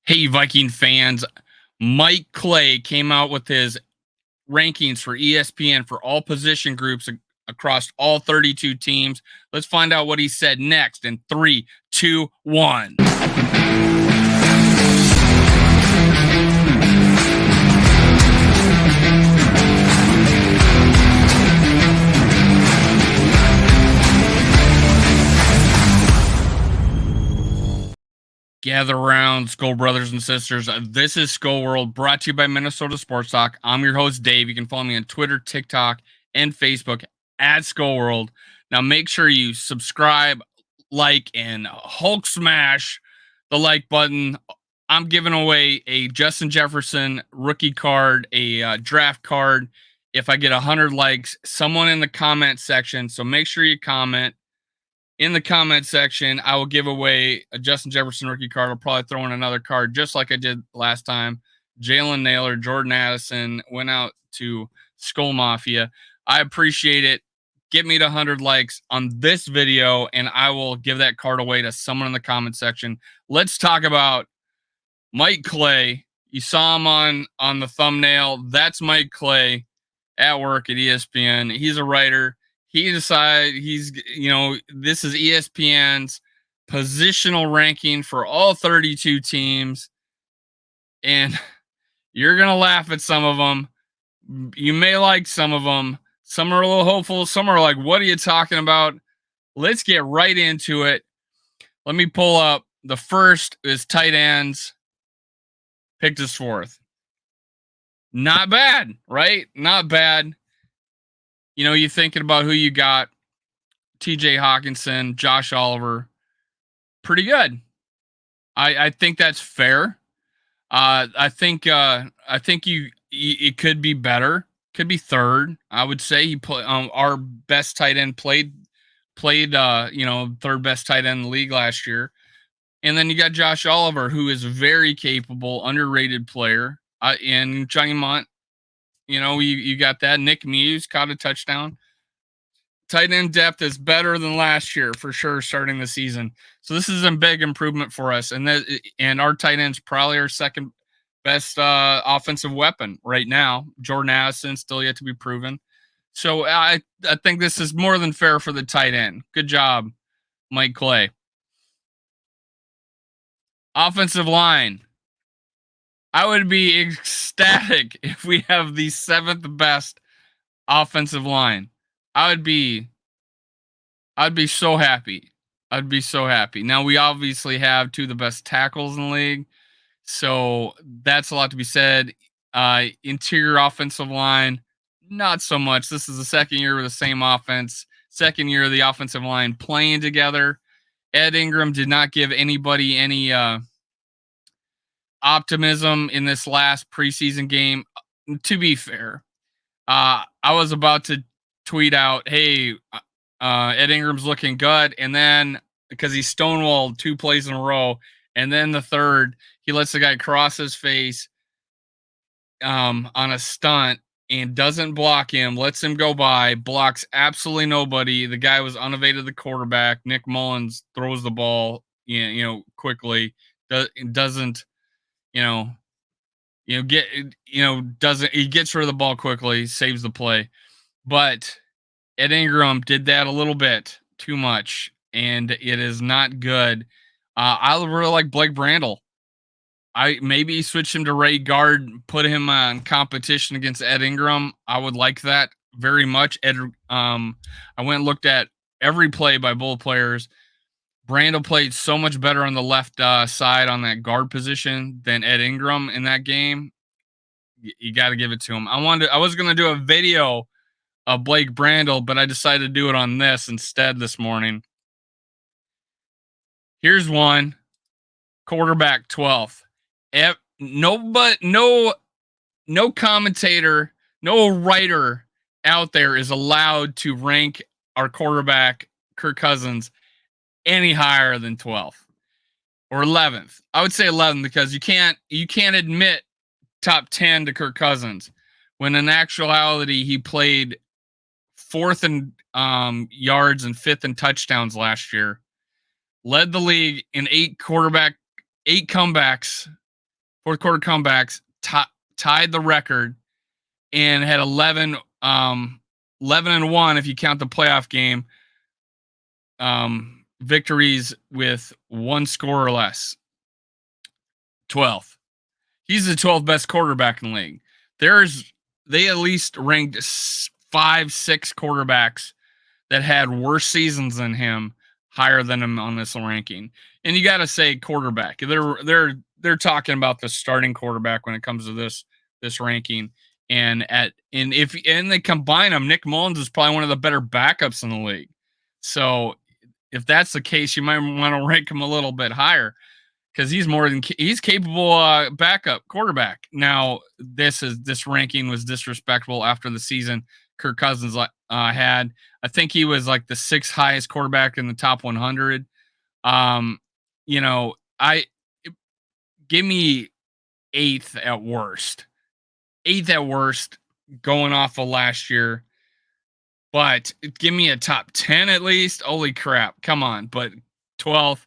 Hey, Viking fans. Mike Clay came out with his rankings for ESPN for all position groups across all 32 teams. Let's find out what he said next in three, two, one. Gather around, Skull Brothers and Sisters. This is Skull World, brought to you by Minnesota Sports Talk. I'm your host, Dave. You can follow me on Twitter, TikTok, and Facebook at Skull World. Now, make sure you subscribe, like, and Hulk smash the like button. I'm giving away a Justin Jefferson rookie card, a draft card. If I get 100 likes, someone in the comment section. So make sure you comment in the comment section. I will give away a Justin Jefferson rookie card. I'll probably throw in another card just like I did last time. Jalen Naylor, Jordan Addison went out to Skull Mafia. I appreciate it. Get me to 100 likes on this video, and I will give that card away to someone in the comment section. Let's talk about Mike Clay. You saw him on the thumbnail. That's Mike Clay at work at ESPN. He's a writer. He decided this is ESPN's positional ranking for all 32 teams. And you're going to laugh at some of them. You may like some of them. Some are a little hopeful. Some are like, what are you talking about? Let's get right into it. Let me pull up. The first is tight ends. Picked his fourth. Not bad, right? Not bad. You're thinking about who you got. TJ Hawkinson, Josh Oliver. Pretty good. I think that's fair. I think it could be better. Could be third. I would say he played our best tight end played third best tight end in the league last year. And then you got Josh Oliver, who is a very capable, underrated player. And Johnny Mont, you got that. Nick Muse caught a touchdown. Tight end depth is better than last year for sure, starting the season. So this is a big improvement for us. And our tight end's probably our second best offensive weapon right now. Jordan Addison still yet to be proven. So I think this is more than fair for the tight end. Good job, Mike Clay. Offensive line. I would be ecstatic if we have the seventh best offensive line. I'd be so happy. I'd be so happy. Now we obviously have two of the best tackles in the league, so that's a lot to be said. Interior offensive line, not so much. This is the second year with the same offense. Second year of the offensive line playing together. Ed Ingram did not give anybody any optimism in this last preseason game. To be fair, I was about to tweet out, "Hey, Ed Ingram's looking good," and then because he stonewalled two plays in a row, and then the third, he lets the guy cross his face on a stunt and doesn't block him, lets him go by, blocks absolutely nobody. The guy was unevaded the quarterback. Nick Mullins throws the ball, quickly. Doesn't doesn't he gets rid of the ball quickly, saves the play. But Ed Ingram did that a little bit too much, and it is not good. I really like Blake Brandel. I maybe switch him to right guard, put him on competition against Ed Ingram. I would like that very much. I went and looked at every play by both players. Brandel played so much better on the left side on that guard position than Ed Ingram in that game. You got to give it to him. I was going to do a video of Blake Brandel, but I decided to do it on this instead this morning. Here's one. Quarterback 12th. No commentator, no writer out there is allowed to rank our quarterback Kirk Cousins any higher than 12th or 11th. I would say 11th because you can't admit top 10 to Kirk Cousins when in actuality he played fourth in yards and fifth in touchdowns last year. Led the league in 8 comebacks fourth quarter comebacks, tied the record, and had 11 and 1 if you count the playoff game, victories with one score or less. 12th. He's the 12th best quarterback in the league. They at least ranked 5-6 quarterbacks that had worse seasons than him higher than him on this ranking. And you got to say quarterback. They're talking about the starting quarterback when it comes to this ranking. And if they combine them, Nick Mullins is probably one of the better backups in the league. So if that's the case, you might want to rank him a little bit higher because he's capable backup quarterback. Now this ranking was disrespectful after the season Kirk Cousins had. I think he was like the 6th highest quarterback in the top 100. I give me 8th at worst. 8th at worst, going off of last year. But give me a top 10 at least. Holy crap. Come on. But 12th,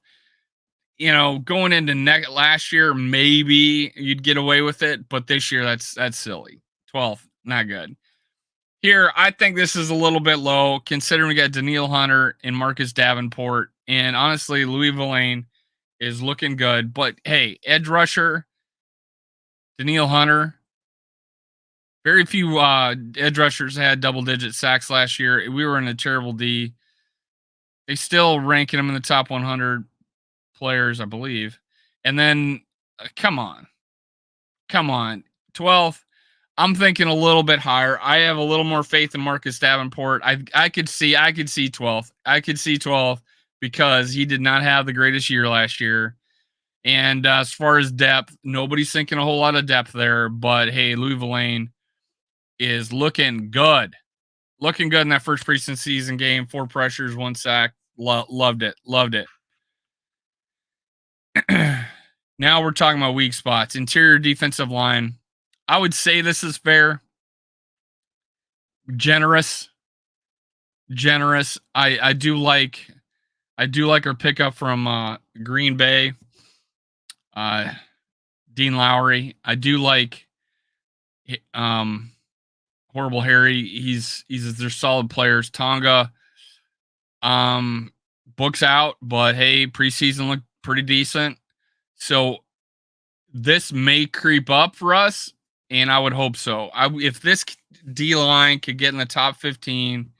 going into last year, maybe you'd get away with it. But this year, that's silly. 12th, not good. Here, I think this is a little bit low, considering we got Danielle Hunter and Marcus Davenport. And honestly, Louis Villain is looking good. But hey, edge rusher, Danielle Hunter, very few edge rushers had double-digit sacks last year. We were in a terrible D. They still ranking him in the top 100 players, I believe. And then, come on. 12th. I'm thinking a little bit higher. I have a little more faith in Marcus Davenport. I could see 12th. I could see 12th because he did not have the greatest year last year. And as far as depth, nobody's thinking a whole lot of depth there. But hey, Louis Villain is looking good. Looking good in that first preseason game. 4 pressures, 1 sack. Loved it. Now we're talking about weak spots. Interior defensive line. I would say this is fair. Generous. I do like our pickup from Green Bay. Dean Lowry. I do like Horrible Harry. They're solid players. Tonga books out, but hey, preseason looked pretty decent. So this may creep up for us, and I would hope so. If this D line could get in the top 15,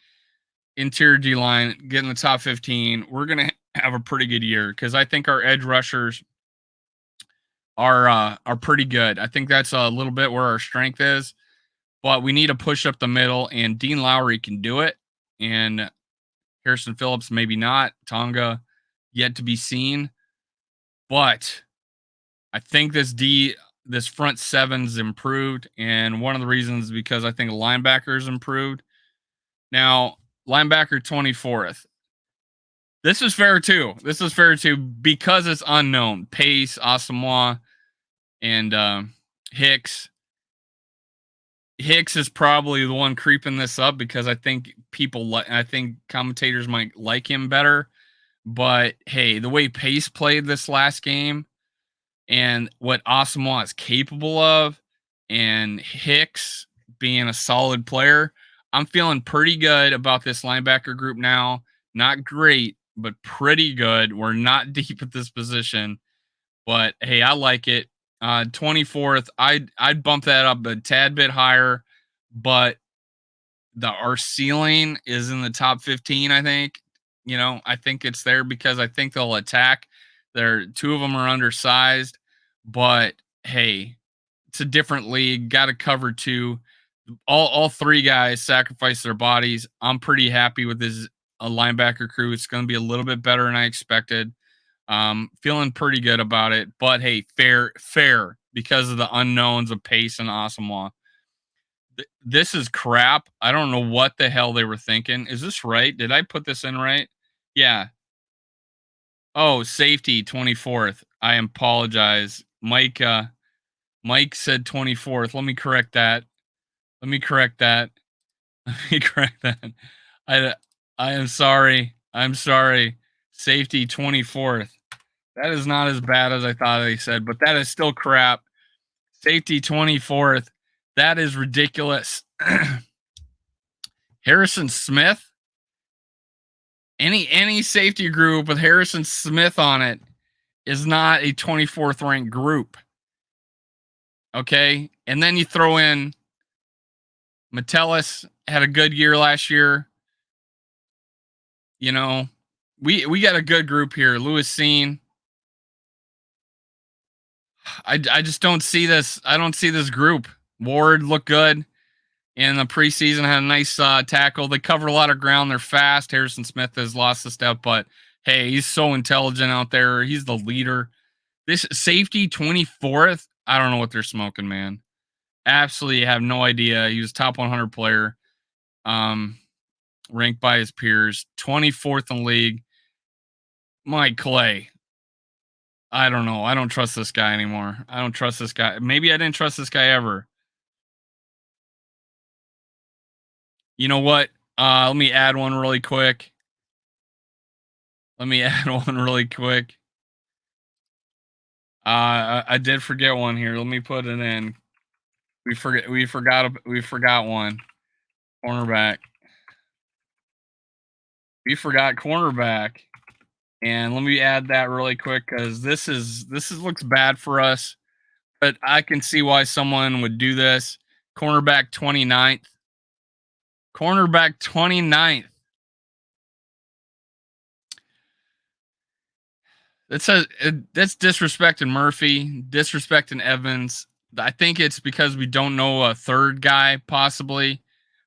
interior D line get in the top 15, we're gonna have a pretty good year because I think our edge rushers are pretty good. I think that's a little bit where our strength is, but we need to push up the middle, and Dean Lowry can do it, and Harrison Phillips maybe not. Tonga yet to be seen, but I think this front seven's improved, and one of the reasons is because I think linebackers improved. Now, linebacker 24th. This is fair too. Because it's unknown. Pace, Asamoah, and Hicks. Hicks is probably the one creeping this up because I think commentators might like him better. But hey, the way Pace played this last game and what Asamoah is capable of, and Hicks being a solid player, I'm feeling pretty good about this linebacker group now. Not great, but pretty good. We're not deep at this position, but hey, I like it. 24th, I'd bump that up a tad bit higher, but our ceiling is in the top 15. I think, I think it's there because I think they'll attack. Two of them are undersized, but hey, it's a different league. Got to cover 2. All 3 guys sacrifice their bodies. I'm pretty happy with this linebacker crew. It's going to be a little bit better than I expected. Feeling pretty good about it, but hey, fair because of the unknowns of Pace and Asamoah. This is crap. I don't know what the hell they were thinking. Is this right? Did I put this in right? Yeah. Oh, safety 24th. I apologize. Mike said 24th. Let me correct that. I am sorry. Safety 24th. That is not as bad as I thought they said, but that is still crap. Safety 24th. That is ridiculous. Harrison Smith. Any safety group with Harrison Smith on it is not a 24th ranked group. Okay? And then you throw in Metellus, had a good year last year. You know, we got a good group here. Lewis Seen. I just don't see this. I don't see this group. Ward looked good in the preseason, had a nice tackle. They cover a lot of ground. They're fast. Harrison Smith has lost a step, but hey, he's so intelligent out there. He's the leader. This safety 24th. I don't know what they're smoking, man. Absolutely have no idea. He was top 100 player, ranked by his peers. 24th in the league. Mike Clay. I don't know. I don't trust this guy anymore. I don't trust this guy. Maybe I didn't trust this guy ever. You know what? Let me add one really quick. I did forget one here. Let me put it in. We forgot one. Cornerback. We forgot cornerback. And let me add that really quick because this looks bad for us, but I can see why someone would do this. Cornerback 29th. Cornerback 29th. That's disrespecting Murphy, disrespecting Evans. I think it's because we don't know a third guy possibly,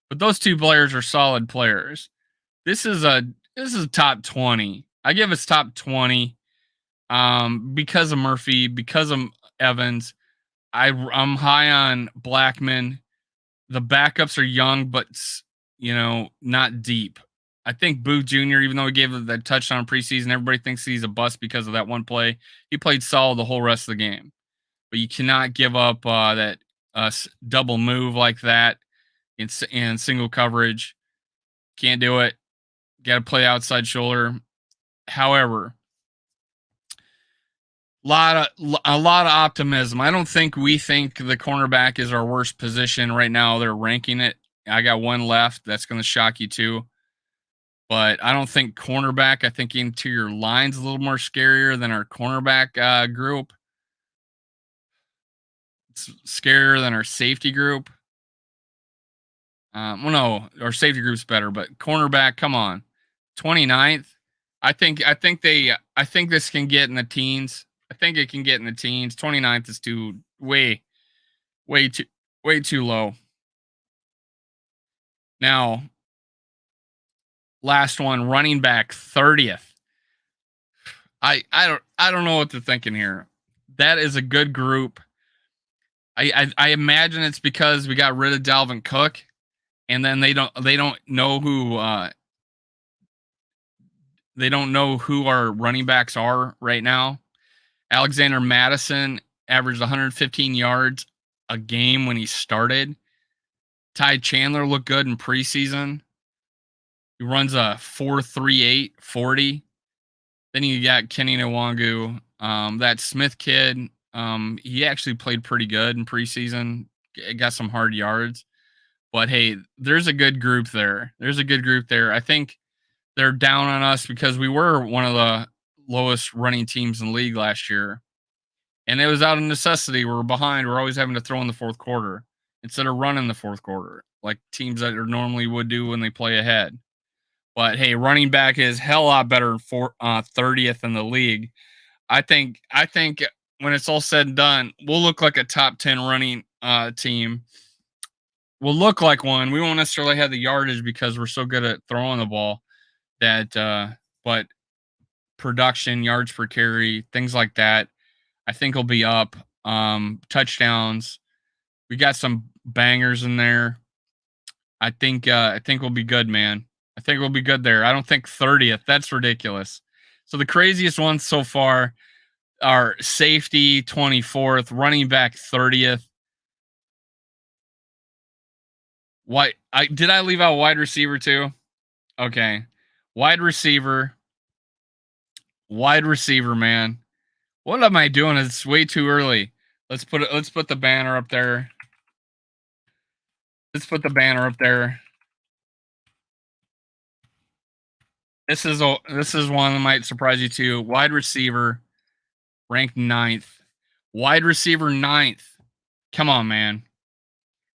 but those two players are solid players. This is a top 20. I give us top 20 because of Murphy, because of Evans. I'm high on Blackman. The backups are young, but not deep. I think Booth Jr., even though he gave that touchdown preseason, everybody thinks he's a bust because of that one play. He played solid the whole rest of the game. But you cannot give up that double move like that in single coverage. Can't do it. Got to play outside shoulder. However, a lot of optimism. I don't think we think the cornerback is our worst position right now. They're ranking it. I got one left. That's going to shock you too. But I don't think cornerback. I think interior line's a little more scarier than our cornerback group. It's scarier than our safety group. Well, no, our safety group's better, but cornerback, come on. 29th. I think this can get in the teens. I think it can get in the teens. 29th is way too low. Now, last one, running back 30th. I don't know what they're thinking here. That is a good group. I imagine it's because we got rid of Dalvin Cook, and then they don't know who our running backs are right now. Alexander Madison averaged 115 yards a game when he started. Ty Chandler looked good in preseason. He runs a 4.38 40. Then you got Kenny Nwangu. That Smith kid, he actually played pretty good in preseason. Got some hard yards. But hey, there's a good group there. I think they're down on us because we were one of the lowest running teams in the league last year. And it was out of necessity. We're behind. We're always having to throw in the fourth quarter instead of running the fourth quarter like teams that normally would do when they play ahead. But hey, running back is hell lot better for 30th in the league. I think when it's all said and done, we'll look like a top 10 running team. We'll look like one. We won't necessarily have the yardage because we're so good at throwing the ball but production, yards per carry, things like that, I think will be up. Touchdowns. We got some bangers in there. I think we'll be good, man. I think we'll be good there. I don't think 30th. That's ridiculous. So the craziest ones so far are safety 24th, running back 30th. Did I leave out wide receiver too? Okay. Wide receiver, man. What am I doing? It's way too early. Let's put the banner up there. Let's put the banner up there. This is one that might surprise you too. Wide receiver, ranked 9th. Wide receiver 9th. Come on, man.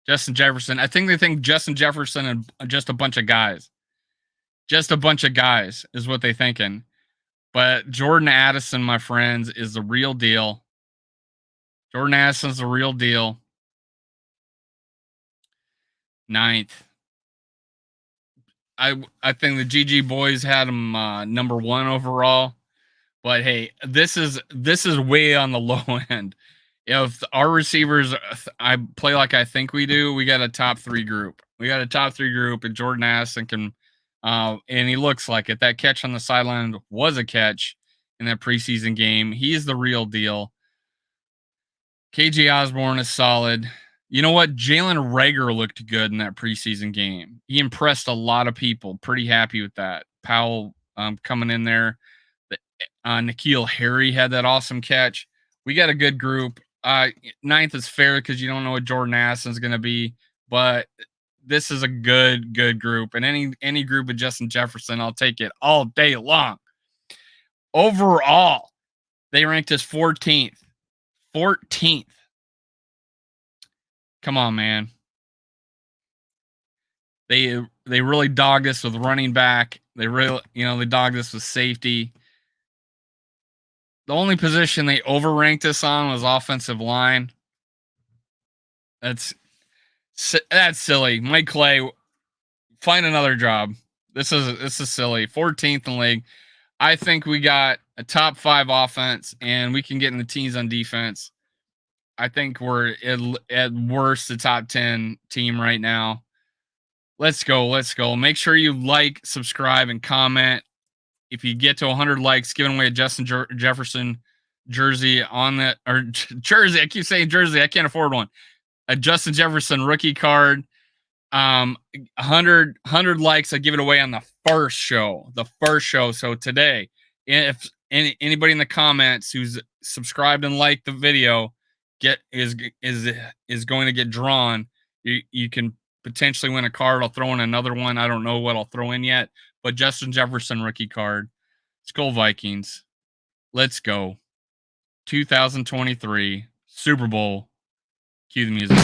Justin Jefferson. I think they think Justin Jefferson and just a bunch of guys. Just a bunch of guys is what they thinking. But Jordan Addison, my friends, is the real deal. Jordan Addison's the real deal. 9th. I think the GG boys had him number 1 overall. But hey, this is way on the low end. If our receivers I play like I think we do, we got a top 3 group. We got a top 3 group, and Jordan Addison can and he looks like it. That catch on the sideline was a catch in that preseason game. He's the real deal. KJ Osborne is solid. You know what? Jalen Reagor looked good in that preseason game. He impressed a lot of people. Pretty happy with that. Powell coming in there. N'Keal Harry had that awesome catch. We got a good group. 9th is fair because you don't know what Jordan Addison is going to be, but this is a good group. And any group with Justin Jefferson, I'll take it all day long. Overall, they ranked us 14th. 14th. Come on, man. They really dogged us with running back. They really, they dogged us with safety. The only position they overranked us on was offensive line. That's silly. Mike Clay, find another job. This is silly. 14th in the league. I think we got a top 5 offense, and we can get in the teens on defense. I think we're at worst the top 10 team right now. Let's go. Make sure you like, subscribe, and comment. If you get to 100 likes, giving away a Justin Jefferson jersey on that, or jersey. I keep saying jersey. I can't afford one. A Justin Jefferson rookie card. 100 likes. I give it away on the first show. So today, if anybody in the comments who's subscribed and liked the video is going to get drawn, you can potentially win a card. I'll throw in another one. I don't know what I'll throw in yet, but Justin Jefferson rookie card. Skol Vikings. Let's go. 2023 Super Bowl. Cue the music.